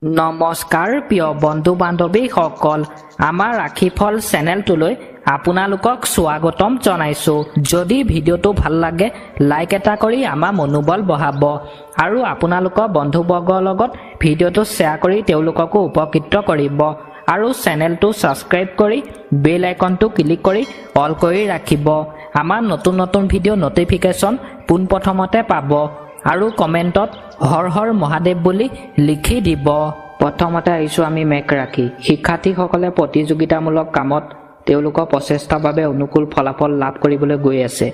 নমস্কাৰ প্ৰিয় বন্ধু বান্ধৱীসকল আমাৰ ৰাশিফল চেনেলটোলৈ আপোনালোকক স্বাগতম জনাইছো। যদি ভিডিঅ'টো ভাল লাগে লাইক এটা কৰি আমাৰ মনোবল বঢ়াব আৰু আপোনালোকৰ বন্ধুবৰ্গৰ লগত ভিডিঅ'টো শ্বেয়াৰ কৰি তেওঁলোককো উপকৃত কৰিব আৰু চেনেলটো ছাবস্ক্ৰাইব কৰি বেল আইকনটো ক্লিক কৰি অল কৰি ৰাখিব। আমাৰ নতুন নতুন ভিডিঅ' নটিফিকেশ্যন পোনপ্ৰথমতে পাব আৰু কমেণ্টত হৰ হৰ মহাদেৱ বুলি লিখি দিব। প্ৰথমতে আহিছোঁ আমি মেঘ ৰাশি। শিক্ষাৰ্থীসকলে প্ৰতিযোগিতামূলক কামত তেওঁলোকৰ প্ৰচেষ্টাৰ বাবে অনুকূল ফলাফল লাভ কৰিবলৈ গৈ আছে।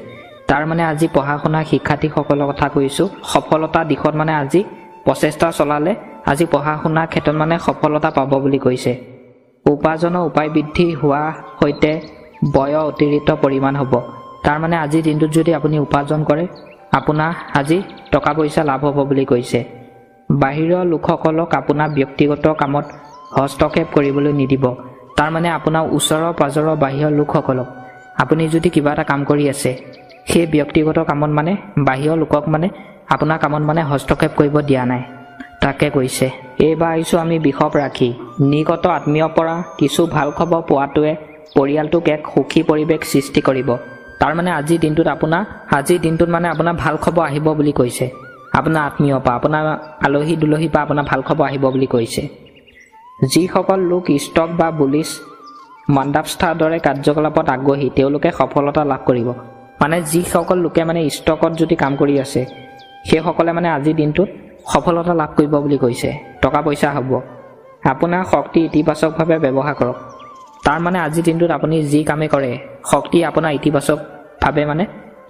তাৰ মানে আজি পঢ়া শুনা শিক্ষাৰ্থীসকলৰ কথা কৈছোঁ। সফলতা দিশত মানে আজি প্ৰচেষ্টা চলালে আজি পঢ়া শুনাৰ ক্ষেত্ৰত মানে সফলতা পাব বুলি কৈছে। উপাৰ্জনৰ উপায় বৃদ্ধি হোৱাৰ সৈতে ব্যয়ৰ অতিৰিক্ত পৰিমাণ হ'ব। তাৰ মানে আজিৰ দিনটোত যদি আপুনি উপাৰ্জন কৰে আপোনাৰ আজি টকা পইচা লাভ হ'ব বুলি কৈছে। বাহিৰৰ লোকসকলক আপোনাৰ ব্যক্তিগত কামত হস্তক্ষেপ কৰিবলৈ নিদিব। তাৰ মানে আপোনাৰ ওচৰৰ পাজৰৰ বাহিৰৰ লোকসকলক আপুনি যদি কিবা এটা কাম কৰি আছে সেই ব্যক্তিগত কামত মানে বাহিৰৰ লোকক মানে আপোনাৰ কামত মানে হস্তক্ষেপ কৰিব দিয়া নাই, তাকে কৈছে। এইবাৰ আহিছোঁ আমি বৃষভ ৰাশি। নিকট আত্মীয়ৰ পৰা কিছু ভাল খবৰ পোৱাটোৱে পৰিয়ালটোক এক সুখী পৰিৱেশ সৃষ্টি কৰিব। তাৰ মানে আজিৰ দিনটোত মানে আপোনাৰ ভাল খবৰ আহিব বুলি কৈছে। আপোনাৰ আত্মীয়ৰ পৰা আপোনাৰ আলহী দুলহীৰ পৰা আপোনাৰ ভাল খবৰ আহিব বুলি কৈছে। যিসকল লোক ষ্টক বা বুলিছ মণ্ডাপস্থাৰ দৰে কাৰ্যকলাপত আগ্ৰহী তেওঁলোকে সফলতা লাভ কৰিব। মানে যিসকল লোকে মানে ষ্টকত যদি কাম কৰি আছে সেইসকলে মানে আজিৰ দিনটোত সফলতা লাভ কৰিব বুলি কৈছে। টকা পইচা হ'ব। আপোনাৰ শক্তি ইতিবাচকভাৱে ব্যৱহাৰ কৰক। তাৰ মানে আজিৰ দিনটোত আপুনি যি কামেই কৰে শক্তি আপোনাৰ ইতিবাচকভাৱে মানে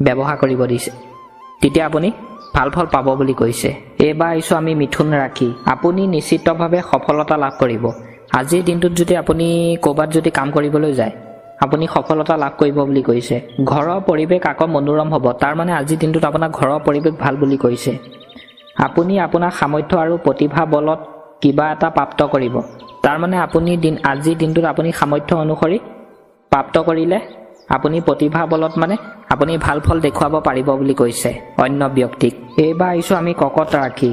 ব্যৱহাৰ কৰিব দিছে, তেতিয়া আপুনি ভাল ফল পাব বুলি কৈছে। এইবাৰ আহিছোঁ আমি মিথুন ৰাশি। আপুনি নিশ্চিতভাৱে সফলতা লাভ কৰিব। আজিৰ দিনটোত যদি আপুনি ক'ৰবাত যদি কাম কৰিবলৈ যায় আপুনি সফলতা লাভ কৰিব বুলি কৈছে। ঘৰৰ পৰিৱেশ আকৌ মনোৰম হ'ব। তাৰ মানে আজিৰ দিনটোত আপোনাৰ ঘৰৰ পৰিৱেশ ভাল বুলি কৈছে। আপুনি আপোনাৰ সামৰ্থ্য আৰু প্ৰতিভা বলত কিবা এটা প্ৰাপ্ত কৰিব। তাৰ মানে আজিৰ দিনটোত আপুনি সামৰ্থ্য অনুসৰি প্ৰাপ্ত কৰিলে আপুনি প্ৰতিভা বলত মানে আপুনি ভাল ফল দেখুৱাব পাৰিব বুলি কৈছে অন্য ব্যক্তিক। এইবাৰ আহিছোঁ আমি কৰ্কট ৰাশি।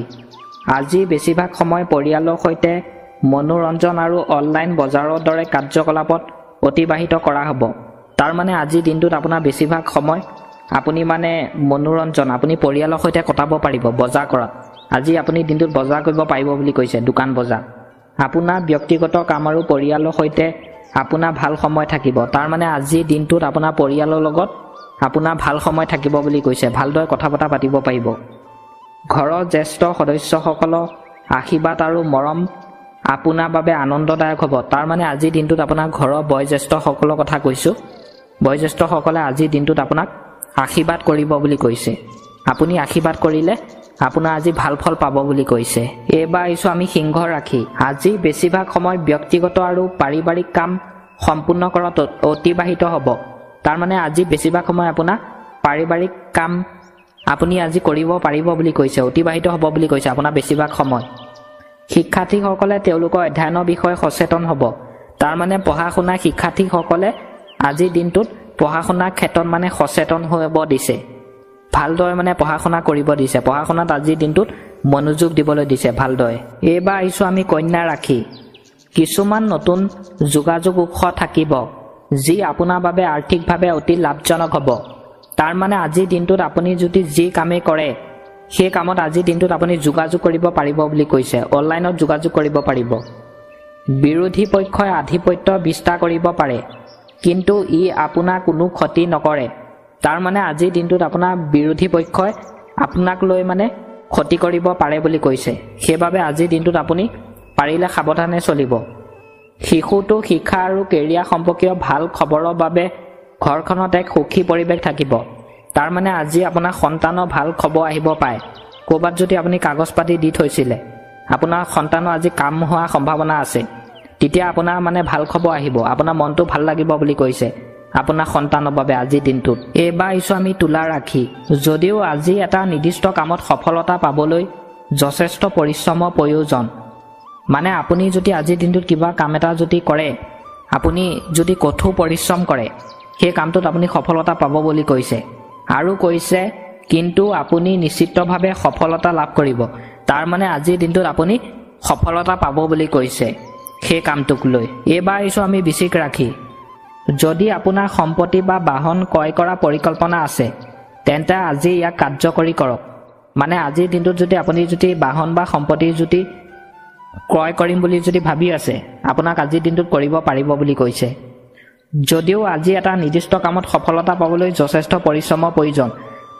আজি বেছিভাগ সময় পৰিয়ালৰ সৈতে মনোৰঞ্জন আৰু অনলাইন বজাৰৰ দৰে কাৰ্যকলাপত অতিবাহিত কৰা হ'ব। তাৰ মানে আজিৰ দিনটোত আপোনাৰ বেছিভাগ সময় আপুনি মানে মনোৰঞ্জন আপুনি পৰিয়ালৰ সৈতে কটাব পাৰিব বজাৰ কৰাত। আজি আপুনি দিনটোত বজাৰ কৰিব পাৰিব বুলি কৈছে, দোকান বজাৰ। আপোনাৰ ব্যক্তিগত কাম আৰু পৰিয়ালৰ সৈতে আপোনাৰ ভাল সময় থাকিব। তাৰ মানে আজিৰ দিনটোত আপোনাৰ পৰিয়ালৰ লগত আপোনাৰ ভাল সময় থাকিব বুলি কৈছে। ভালদৰে কথা বতৰা পাতিব পাৰিব। ঘৰৰ জ্যেষ্ঠ সদস্যসকলৰ আশীৰ্বাদ আৰু মৰম আপোনাৰ বাবে আনন্দদায়ক হ'ব। তাৰ মানে আজিৰ দিনটোত আপোনাৰ ঘৰৰ বয়োজ্যেষ্ঠসকলৰ কথা কৈছোঁ। বয়োজ্যেষ্ঠসকলে আজিৰ দিনটোত আপোনাক আশীৰ্বাদ কৰিব বুলি কৈছে। আপুনি আশীৰ্বাদ কৰিলে আপোনাৰ আজি ভাল ফল পাব বুলি কৈছে। এইবাৰ আহিছোঁ আমি সিংহ ৰাশি। আজি বেছিভাগ সময় ব্যক্তিগত আৰু পাৰিবাৰিক কাম সম্পূৰ্ণ কৰাত অতিবাহিত হ'ব। তাৰ মানে আজি বেছিভাগ সময় আপোনাৰ পাৰিবাৰিক কাম আপুনি আজি কৰিব পাৰিব বুলি কৈছে, অতিবাহিত হ'ব বুলি কৈছে আপোনাৰ বেছিভাগ সময়। শিক্ষাৰ্থীসকলে তেওঁলোকৰ অধ্যয়নৰ বিষয়ে সচেতন হ'ব। তাৰ মানে পঢ়া শুনা শিক্ষাৰ্থীসকলে আজিৰ দিনটোত পঢ়া শুনাৰ ক্ষেত্ৰত মানে সচেতন হ'ব দিছে। ভালদৰে মানে পঢ়া শুনা কৰিব দিছে। পঢ়া শুনাত আজিৰ দিনটোত মনোযোগ দিবলৈ দিছে ভালদৰে। এইবাৰ আহিছোঁ আমি কন্যা ৰাশি। কিছুমান নতুন যোগাযোগ উৎস থাকিব যি আপোনাৰ বাবে আৰ্থিকভাৱে অতি লাভজনক হ'ব। তাৰ মানে আজিৰ দিনটোত আপুনি যদি যি কামেই কৰে সেই কামত আজিৰ দিনটোত আপুনি যোগাযোগ কৰিব পাৰিব বুলি কৈছে। অনলাইনত যোগাযোগ কৰিব পাৰিব। বিৰোধী পক্ষই আধিপত্য বিস্তাৰ কৰিব পাৰে কিন্তু ই আপোনাৰ কোনো ক্ষতি নকৰে। তাৰ মানে আজিৰ দিনটোত আপোনাৰ বিৰোধী পক্ষই আপোনাক লৈ মানে ক্ষতি কৰিব পাৰে বুলি কৈছে। সেইবাবে আজিৰ দিনটোত আপুনি পাৰিলে সাৱধানে চলিব। শিশুটো শিক্ষা আৰু কেৰিয়াৰ সম্পৰ্কীয় ভাল খবৰৰ বাবে ঘৰখনত এক সুখী পৰিৱেশ থাকিব। তাৰ মানে আজি আপোনাৰ সন্তানৰ ভাল খবৰ আহিব পাৰে। ক'ৰবাত যদি আপুনি কাগজ পাতি দি থৈছিলে আপোনাৰ সন্তানৰ আজি কাম হোৱাৰ সম্ভাৱনা আছে, তেতিয়া আপোনাৰ মানে ভাল খবৰ আহিব। আপোনাৰ মনটো ভাল লাগিব বুলি কৈছে আপোনাৰ সন্তানৰ বাবে আজিৰ দিনটোত। এইবাৰ আহিছোঁ আমি তুলা ৰাশি। যদিও আজি এটা নিৰ্দিষ্ট কামত সফলতা পাবলৈ যথেষ্ট পৰিশ্ৰমৰ প্ৰয়োজন। মানে আপুনি যদি আজিৰ দিনটোত কিবা কাম এটা যদি কৰে আপুনি যদি কঠোৰ পৰিশ্ৰম কৰে সেই কামটোত আপুনি সফলতা পাব বুলি কৈছে। আৰু কৈছে কিন্তু আপুনি নিশ্চিতভাৱে সফলতা লাভ কৰিব। তাৰ মানে আজিৰ দিনটোত আপুনি সফলতা পাব বুলি কৈছে সেই কামটোক লৈ। এইবাৰ আহিছোঁ আমি বিচিক ৰাখি। যদি আপোনাৰ সম্পত্তি বা বাহন ক্ৰয় কৰা পৰিকল্পনা আছে তেন্তে আজি ইয়াক কাৰ্যকৰী কৰক। মানে আজিৰ দিনটোত যদি আপুনি যদি বাহন বা সম্পত্তি যদি ক্ৰয় কৰিম বুলি যদি ভাবি আছে আপোনাক আজিৰ দিনটোত কৰিব পাৰিব বুলি কৈছে। যদিও আজি এটা নিৰ্দিষ্ট কামত সফলতা পাবলৈ যথেষ্ট পৰিশ্ৰমৰ প্ৰয়োজন,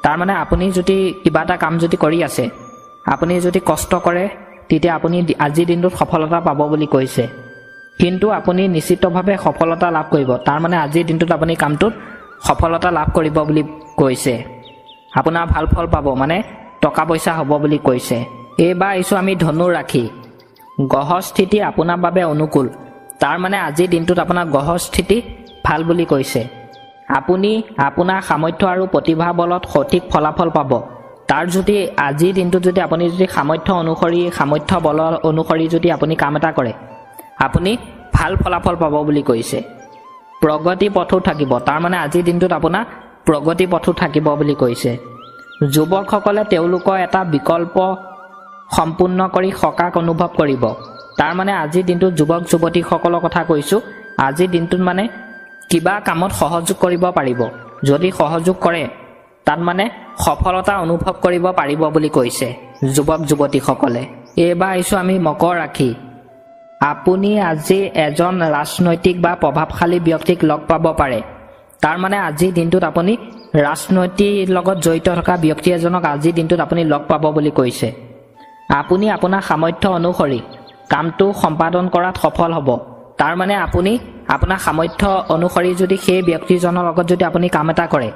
তাৰমানে আপুনি যদি কিবা এটা কাম যদি কৰি আছে আপুনি যদি কষ্ট কৰে তেতিয়া আপুনি আজিৰ দিনটোত সফলতা পাব বুলি কৈছে। কিন্তু আপুনি নিশ্চিতভাৱে সফলতা লাভ কৰিব, তাৰমানে আজিৰ দিনটোত আপুনি কামটোত সফলতা লাভ কৰিব বুলি কৈছে। আপোনাৰ ভাল ফল পাব, মানে টকা পইচা হ'ব বুলি কৈছে। এইবাৰ আহিছোঁ আমি ধনু ৰাখি। গ্ৰহৰ স্থিতি আপোনাৰ বাবে অনুকূল, তাৰমানে আজিৰ দিনটোত আপোনাৰ গ্ৰহৰ স্থিতি ভাল বুলি কৈছে। আপুনি আপোনাৰ সামৰ্থ্য আৰু প্ৰতিভা বলত সঠিক ফলাফল পাব। তাৰ যদি আজিৰ দিনটোত যদি আপুনি যদি সামৰ্থ্য বল অনুসৰি যদি আপুনি কাম এটা কৰে আপুনি ভাল ফলাফল পাব বুলি কৈছে। প্ৰগতি পথো থাকিব, তাৰমানে আজিৰ দিনটোত আপোনাৰ প্ৰগতি পথো থাকিব বুলি কৈছে। যুৱকসকলে তেওঁলোকৰ এটা বিকল্প সম্পূৰ্ণ কৰি সকাহ অনুভৱ কৰিব, তাৰমানে আজিৰ দিনটোত যুৱক যুৱতীসকলৰ কথা কৈছোঁ। আজিৰ দিনটোত মানে কিবা কামত সহযোগ কৰিব পাৰিব, যদি সহযোগ কৰে তাত মানে সফলতা অনুভৱ কৰিব পাৰিব বুলি কৈছে যুৱক যুৱতীসকলে। এইবাৰ আহিছোঁ আমি মকৰ ৰাখি। আপুনি আজি এজন ৰাজনৈতিক বা প্ৰভাৱশালী ব্যক্তিক লগ পাব পাৰে, তাৰমানে আজিৰ দিনটোত আপুনি ৰাজনৈতিক লগত জড়িত থকা ব্যক্তি এজনক আজিৰ দিনটোত আপুনি লগ পাব বুলি কৈছে। আপুনি আপোনাৰ সামৰ্থ্য অনুসৰি কামটো সম্পাদন কৰাত সফল হ'ব, তাৰমানে আপুনি আপোনাৰ সামৰ্থ্য অনুসৰি যদি সেই ব্যক্তিজনৰ লগত যদি আপুনি কাম এটা কৰে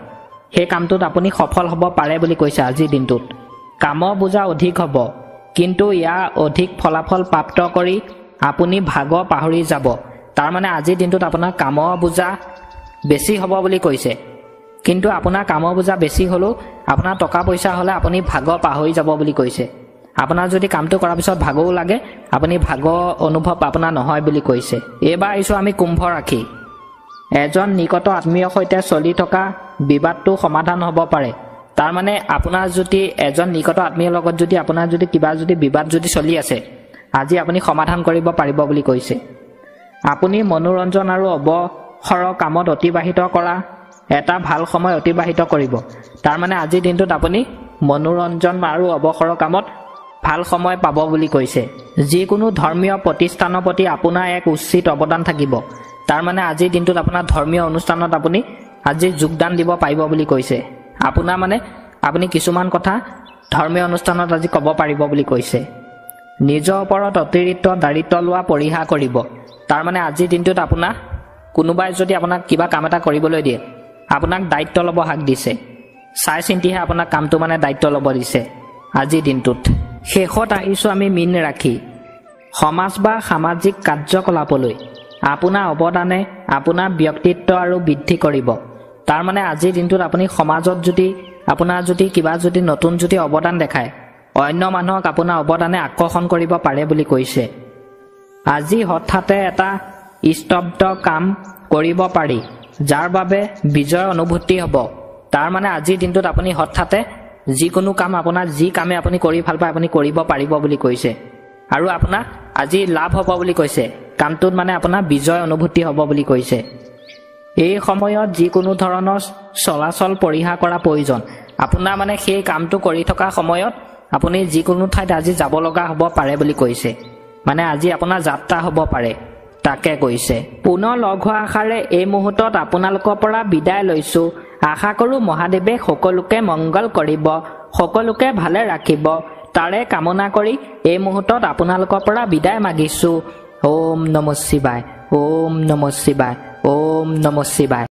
সেই কামটোত আপুনি সফল হ'ব পাৰে বুলি কৈছে। আজিৰ দিনটোত কামৰ বোজা অধিক হ'ব, কিন্তু ইয়াৰ অধিক ফলাফল প্ৰাপ্ত কৰি আপুনি ভাগৰ পাহৰি যাব, তাৰমানে আজিৰ দিনটোত আপোনাৰ কামৰ বোজা বেছি হ'ব বুলি কৈছে। কিন্তু আপোনাৰ কামৰ বোজা বেছি হ'লেও আপোনাৰ টকা পইচা হ'লে আপুনি ভাগৰ পাহৰি যাব বুলি কৈছে। আপোনাৰ যদি কামটো কৰাৰ পিছত ভাগৰো লাগে আপুনি ভাগৰ অনুভৱ আপোনাৰ নহয় বুলি কৈছে। এইবাৰ আহিছোঁ আমি কুম্ভ ৰাখি। এজন নিকট আত্মীয়ৰ সৈতে চলি থকা বিবাদটো সমাধান হ'ব পাৰে, তাৰমানে আপোনাৰ যদি এজন নিকট আত্মীয়ৰ লগত যদি আপোনাৰ যদি কিবা যদি বিবাদ যদি চলি আছে আজি আপুনি সমাধান কৰিব পাৰিব বুলি কৈছে। আপুনি মনোৰঞ্জন আৰু অৱসৰৰ কামত অতিবাহিত কৰা এটা ভাল সময় অতিবাহিত কৰিব, তাৰমানে আজিৰ দিনটোত আপুনি মনোৰঞ্জন আৰু অৱসৰৰ কামত ভাল সময় পাব বুলি কৈছে। যিকোনো ধৰ্মীয় প্ৰতিষ্ঠানৰ প্ৰতি আপোনাৰ এক উচিত অৱদান থাকিব, তাৰমানে আজিৰ দিনটোত আপোনাৰ ধৰ্মীয় অনুষ্ঠানত আপুনি আজি যোগদান দিব পাৰিব বুলি কৈছে। আপোনাৰ মানে আপুনি কিছুমান কথা ধৰ্মীয় অনুষ্ঠানত আজি ক'ব পাৰিব বুলি কৈছে। নিজৰ ওপৰত অতিৰিক্ত দায়িত্ব লোৱা পৰিহাৰ কৰিব, তাৰমানে আজিৰ দিনটোত আপোনাৰ কোনোবাই যদি আপোনাক কিবা কাম এটা কৰিবলৈ দিয়ে আপোনাক দায়িত্ব ল'ব হাক দিছে, চাই চিন্তিহে আপোনাক কামটো মানে দায়িত্ব ল'ব দিছে আজিৰ দিনটোত। শেষত আহিছোঁ আমি মীন ৰাখি। সমাজ বা সামাজিক কাৰ্যকলাপলৈ আপোনাৰ অৱদানে আপোনাৰ ব্যক্তিত্ব আৰু বৃদ্ধি কৰিব, তাৰমানে আজিৰ দিনটোত আপুনি সমাজত যদি আপোনাৰ যদি কিবা যদি নতুন যদি অৱদান দেখায় অন্য মানুহক আপোনাৰ অৱদানে আকৰ্ষণ কৰিব পাৰে বুলি কৈছে। আজি হঠাতে এটা স্তব্ধ কাম কৰিব পাৰি যাৰ বাবে বিজয়ৰ অনুভূতি হ'ব, তাৰমানে আজিৰ দিনটোত আপুনি হঠাতে যিকোনো কাম আপোনাৰ যি কামে আপুনি কৰি ভাল পায় আপুনি কৰিব পাৰিব বুলি কৈছে, আৰু আপোনাৰ আজি লাভ হ'ব বুলি কৈছে। কামটোত মানে আপোনাৰ বিজয় অনুভূতি হ'ব বুলি কৈছে। এই সময়ত যিকোনো ধৰণৰ চলাচল পৰিহাৰ কৰা প্ৰয়োজন, আপোনাৰ মানে সেই কামটো কৰি থকা সময়ত আপুনি যিকোনো ঠাইত আজি যাব লগা হ'ব পাৰে বুলি কৈছে, মানে আজি আপোনাৰ যাত্ৰা হ'ব পাৰে তাকে কৈছে। পুনৰ লগ হোৱা আশাৰে এই মুহূৰ্তত আপোনালোকৰ পৰা বিদায় লৈছোঁ। আশা কৰোঁ মহাদেৱে সকলোকে মংগল কৰিব, সকলোকে ভালে ৰাখিব, তাৰে কামনা কৰি এই মুহূৰ্তত আপোনালোকৰ পৰা বিদায় মাগিছোঁ। ওম নমঃ শিৱায়, ওম নমঃ শিৱায়, ওম নমঃ শিৱায়।